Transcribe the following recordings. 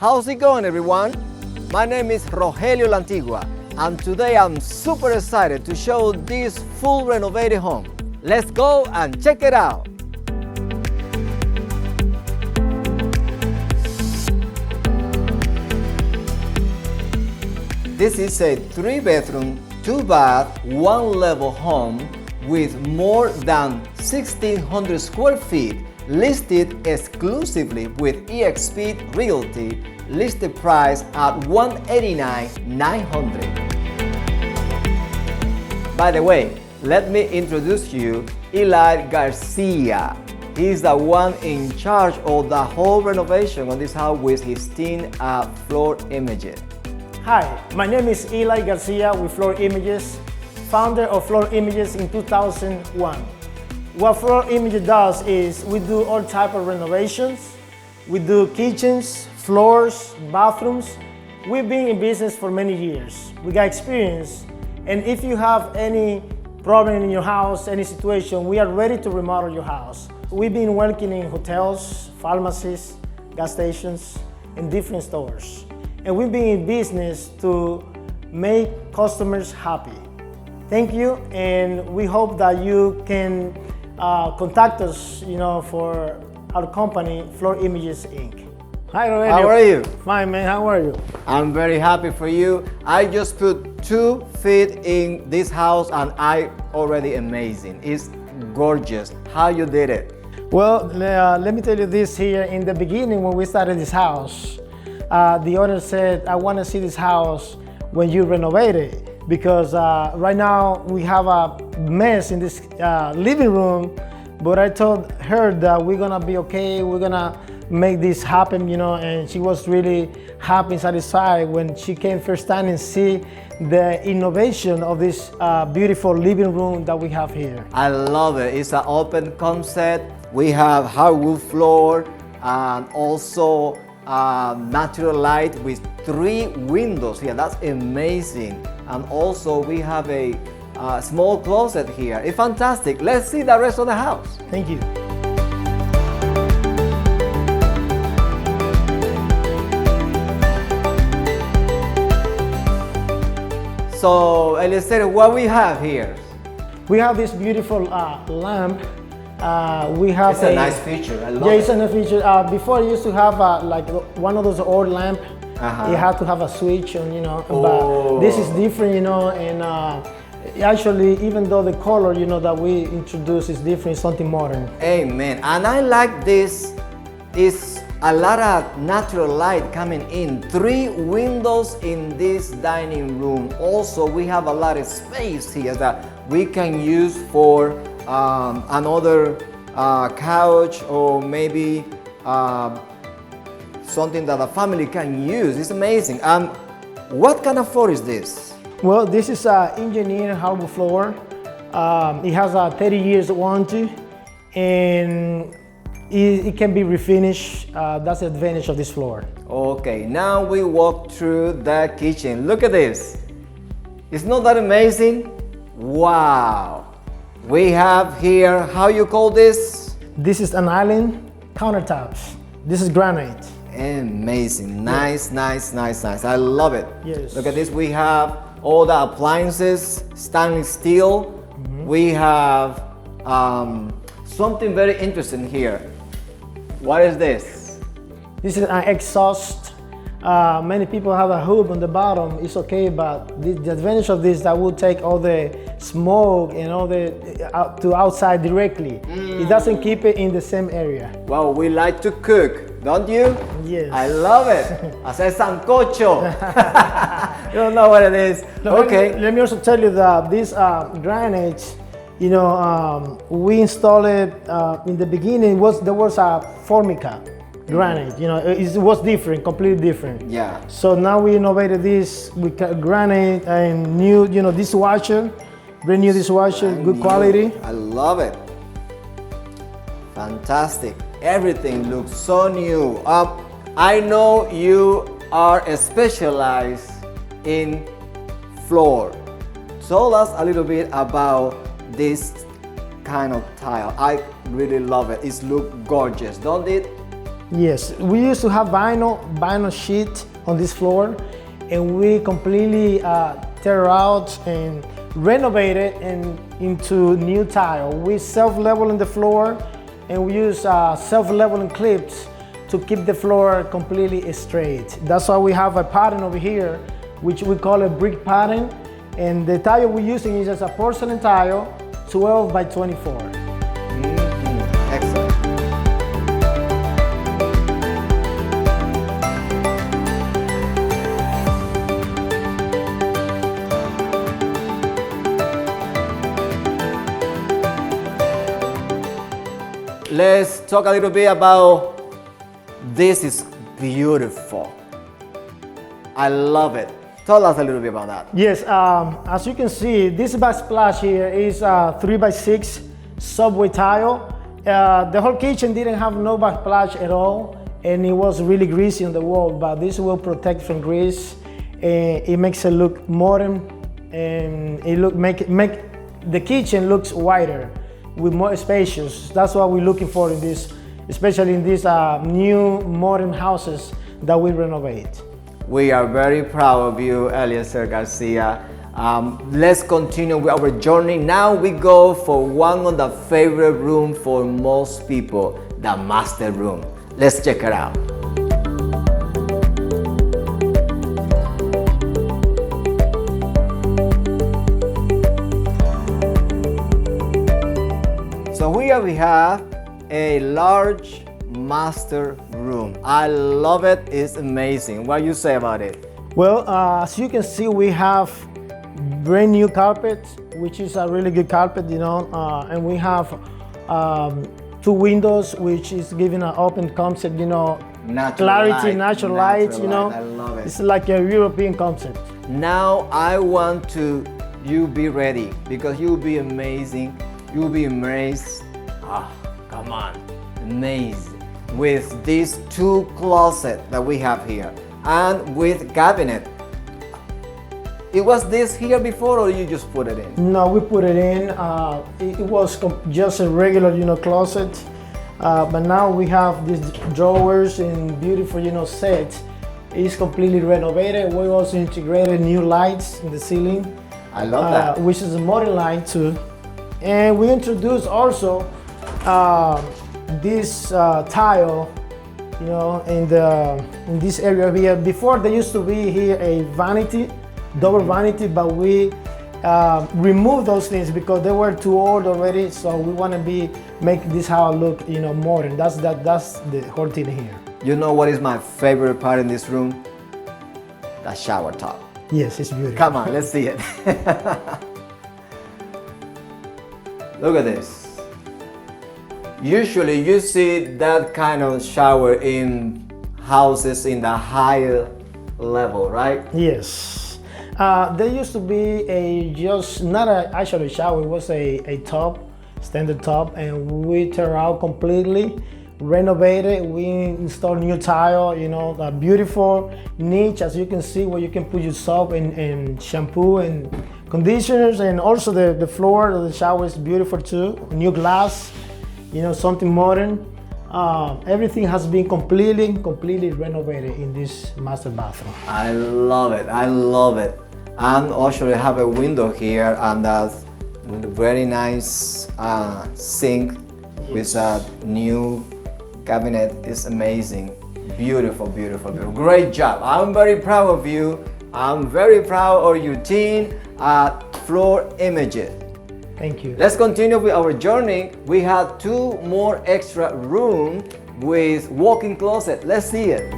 How's it going, everyone? My name is Rogelio Lantigua, and today I'm super excited to show this full renovated home. Let's go and check it out. This is a 3-bedroom, 2-bath, 1-level home with more than 1,600 square feet, listed exclusively with eXp Realty, listed price at $189,900. By the way, let me introduce you Eli Garcia. He's the one in charge of the whole renovation on this house with his team at Floor Images. Hi, my name is Eli Garcia with Floor Images, founder of Floor Images in 2001. What Floor Images does is we do all type of renovations. We do kitchens, floors, bathrooms. We've been in business for many years. We got experience, and if you have any problem in your house, any situation, we are ready to remodel your house. We've been working in hotels, pharmacies, gas stations, and different stores. And we've been in business to make customers happy. Thank you, and we hope that you can contact us, for our company, Floor Images Inc. Hi, Rogelio. How are you? Fine, man. How are you? I'm very happy for you. I just put 2 feet in this house and I already amazing. It's gorgeous. How you did it? Well, let me tell you this here. In the beginning, when we started this house, the owner said, I want to see this house when you renovate it, because right now we have a mess in this living room, but I told her that we're gonna be okay, we're gonna make this happen, and she was really happy and satisfied when she came first time and see the innovation of this beautiful living room that we have here. I love it. It's an open concept. We have hardwood floor and also natural light with 3 windows here. That's amazing. And also we have a small closet here. It's fantastic. Let's see the rest of the house. Thank you. So, Eliezer, what we have here? We have this beautiful lamp. We have It's a nice feature. I love it's it. a nice feature. Before I used to have like one of those old lamp. You had to have a switch on, but this is different, and actually, even though the color, that we introduce is different, it's something modern. Amen. And I like this. It's a lot of natural light coming in. 3 windows in this dining room. Also, we have a lot of space here that we can use for another couch or maybe something that a family can use. It's amazing. What kind of floor is this? Well, this is an engineered hardwood floor. It has a 30 years warranty, and it can be refinished. That's the advantage of this floor. Okay, now we walk through the kitchen. Look at this. It's not that amazing? Wow. We have here, how you call this? This is an island countertops. This is granite. Amazing. Nice, nice, nice, nice. I love it. Yes. Look at this. We have all the appliances, stainless steel. We have something very interesting here. What is this? This is an exhaust. Many people have a hood on the bottom. It's okay, but the advantage of this that will take all the smoke and all the to outside directly. It doesn't keep it in the same area. Well, we like to cook, don't you? Yes. I love it. Hacer sancocho. You don't know what it is. Okay. Let me also tell you that this granite, we installed it in the beginning. There was a Formica granite. It was different, completely different. Yeah. So now we innovated this with granite and new, dishwasher, brand new dishwasher, good quality. I love it. Fantastic. Everything looks so new. I know you are specialized in floor. Tell us a little bit about this kind of tile. I really love it. It looks gorgeous, don't it? Yes, we used to have vinyl sheet on this floor, and we completely tear out and renovate it into new tile. We self-leveling the floor, and we use self-leveling clips to keep the floor completely straight. That's why we have a pattern over here, which we call a brick pattern, and the tile we're using is just a porcelain tile, 12 by 24. Excellent. Let's talk a little bit about this. Is beautiful. I love it. Tell us a little bit about that. Yes, as you can see, this backsplash here is 3 by 6 subway tile. The whole kitchen didn't have no backsplash at all, and it was really greasy on the wall, but this will protect from grease. It makes it look modern, and it make the kitchen looks wider with more spacious. That's what we're looking for in this, especially in these new modern houses that we renovate. We are very proud of you, Eliezer Garcia. Let's continue with our journey. Now we go for one of the favorite rooms for most people, the master room. Let's check it out. So here we have a large master room. I love it. It's amazing. What do you say about it? Well, as you can see, we have brand new carpet, which is a really good carpet, you know, and we have 2 windows, which is giving an open concept, you know, natural light, you know. I love it. It's like a European concept. Now I want you be ready, because you'll be amazing. You'll be amazed. Come on, amazing. With these 2 closets that we have here, and with cabinet. It was this here before, or you just put it in? No, we put it in. It was just a regular, you know, closet. But now we have these drawers and beautiful, you know, set. It's completely renovated. We also integrated new lights in the ceiling. I love that. Which is a modern light too. And we introduced also this tile, you know, in this area here. Before there used to be here a vanity, double vanity, but we removed those things because they were too old already. So we want to make this house look, you know, modern. That's the whole thing here. You know what is my favorite part in this room? The shower top. Yes, it's beautiful. Come on, let's see it. Look at this. Usually you see that kind of shower in houses in the higher level, right? Yes. There used to be not actually a shower, it was a tub, standard tub, and we tear out completely, renovated, we installed new tile, you know, a beautiful niche, as you can see, where you can put your soap and shampoo and conditioners, and also the floor of the shower is beautiful too, new glass, you know, something modern. Everything has been completely renovated in this master bathroom. I love it. I love it. And also I have a window here, and a very nice sink with a new cabinet. It's amazing. Beautiful, beautiful, beautiful. Great job. I'm very proud of you. I'm very proud of your team at Floor Images. Thank you. Let's continue with our journey. We have 2 more extra rooms with walk-in closet. Let's see it.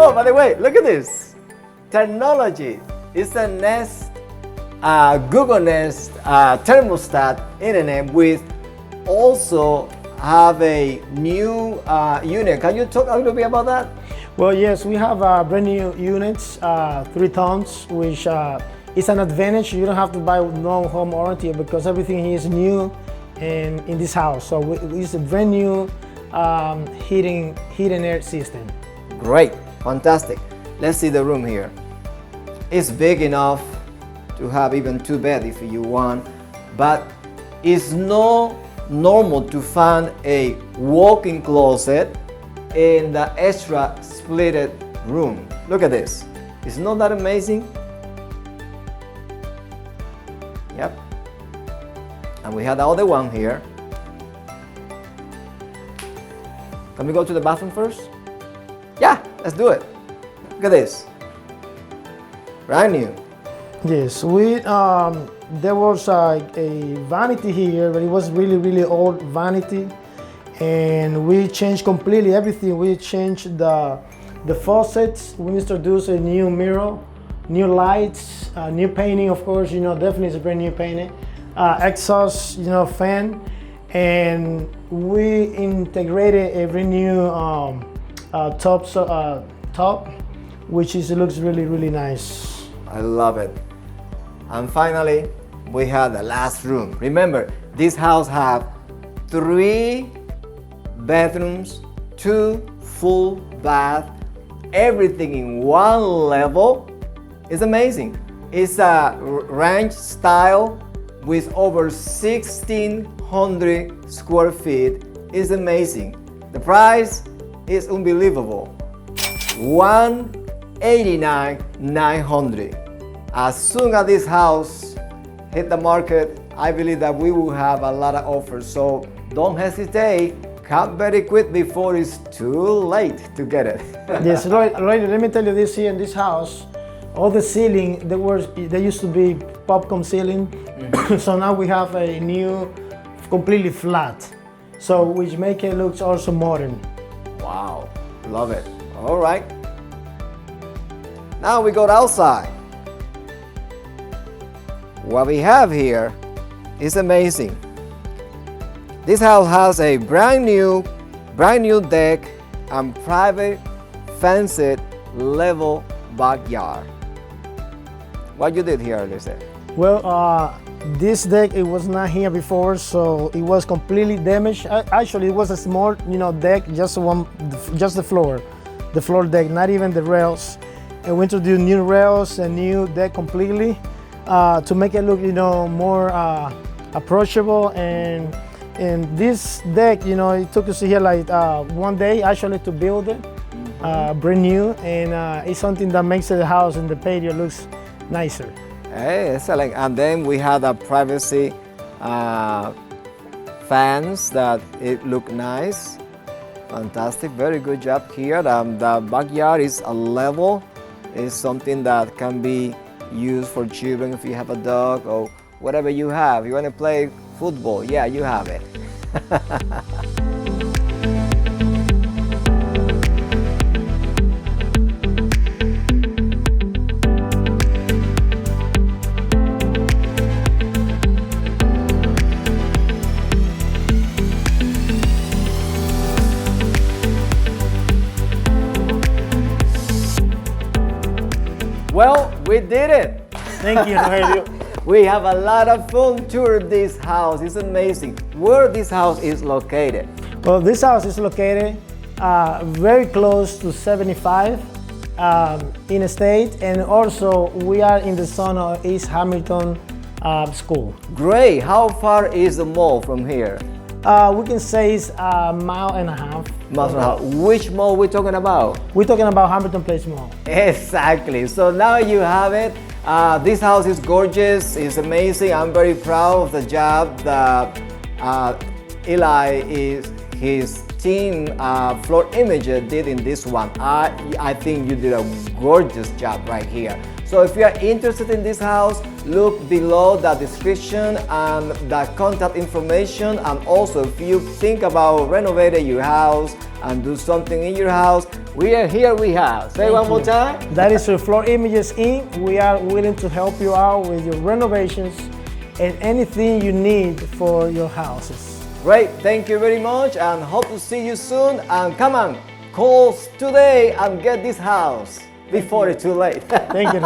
Oh, by the way, look at this. Technology. It's a Nest, Google Nest thermostat internet with also have a new unit. Can you talk a little bit about that? Well, yes, we have brand new units, 3 tons, which is an advantage. You don't have to buy no home warranty because everything here is new in this house. So it's a brand new heating air system. Great, fantastic. Let's see the room here. It's big enough to have even 2 beds if you want. but it's not normal to find a walk-in closet in the extra splitted room. Look at this. Isn't that amazing? Yep. And we have the other one here. Can we go to the bathroom first? Yeah, let's do it. Look at this. Brand new. Yes, there was a vanity here, but it was really old vanity, and we changed completely everything. We changed the faucets. We introduced a new mirror, new lights, new painting. Of course, definitely it's a brand new painting. Exhaust, fan, and we integrated a brand new top, which looks really nice. I love it. And finally, we have the last room. Remember, this house has 3 bedrooms, 2 full baths, everything in one level. It's amazing. It's a ranch style with over 1,600 square feet. It's amazing. The price is unbelievable. $189,900. As soon as this house hit the market, I believe that we will have a lot of offers. So don't hesitate. Come very quick before it's too late to get it. Yes, right. Let me tell you this here in this house, all the ceiling, there used to be popcorn ceiling. Mm-hmm. So now we have a new, completely flat. So which make it look also modern. Wow, love it. All right. Now we go outside. What we have here is amazing. This house has a brand new deck and private fenced level backyard. What you did here, Lisa? Well, this deck, it was not here before, so it was completely damaged. Actually, it was a small, deck, just the floor deck, not even the rails. And we introduced new rails and new deck completely to make it look, more approachable. And this deck, it took us here like 1 day actually to build it, brand new, and it's something that makes the house and the patio looks nicer. Hey, excellent. And then we had a privacy fans that it look nice. Fantastic, very good job here. The backyard is a level. It's something that can be used for children if you have a dog or whatever you have. You want to play football, yeah, you have it. Well, we did it. Thank you, Rogelio. We have a lot of fun touring this house. It's amazing. Where this house is located? Well, this house is located very close to 75 in the state, and also we are in the zone of East Hamilton School. Great. How far is the mall from here? We can say it's a mile and a half. Which mall we talking about? We're talking about Hamilton Place Mall. Exactly. So now you have it. This house is gorgeous. It's amazing. I'm very proud of the job that Eli his team floor imager did in this one. I think you did a gorgeous job right here. So if you are interested in this house, look below the description and the contact information. And also, if you think about renovating your house and do something in your house, we are here. We have. Say one more time. That is Floor Images Inc. We are willing to help you out with your renovations and anything you need for your houses. Great. Thank you very much, and hope to see you soon. And come on, call us today and get this house before it's too late. Thank you.